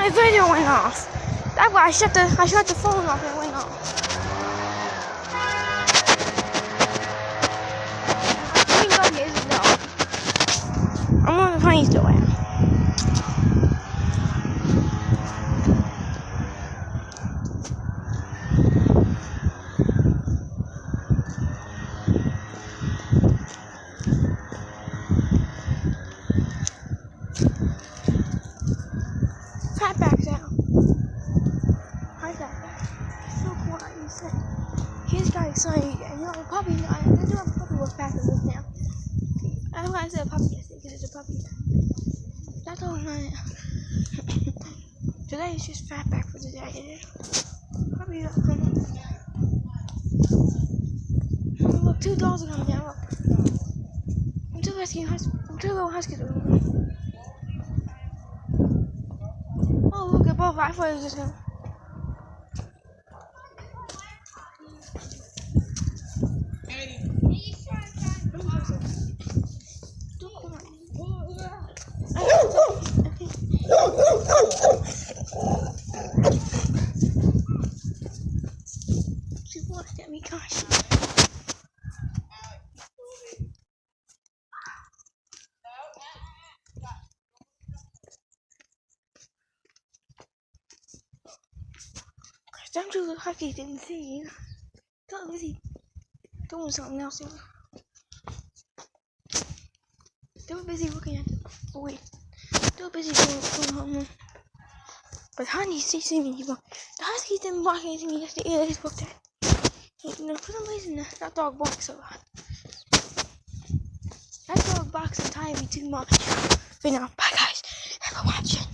my video went off. That's why I shut the phone off and it went off. I'm on the funny story. Fatback's out. Hi, Fatback. So quiet, you said. Here's guy excited, and you know, a puppy. I do have a puppy with fast as this now. That's why I said a puppy yesterday, because it's a puppy. That's all I Today is just Fatback for the day. Puppy, look, 2 dogs are coming out. Look. I'm two little huskies. Oh, look at both. I thought it was just him. She looked at me, gosh. Them two little huskies didn't see you. They're busy doing something else. They were busy looking at the. Oh wait, they were busy doing something. But honey, see me. The huskies didn't bark anything yesterday. They just looked at. You know, for some reason that dog barks a lot. That dog barks entirely too much. But now, bye guys. Thanks for watching.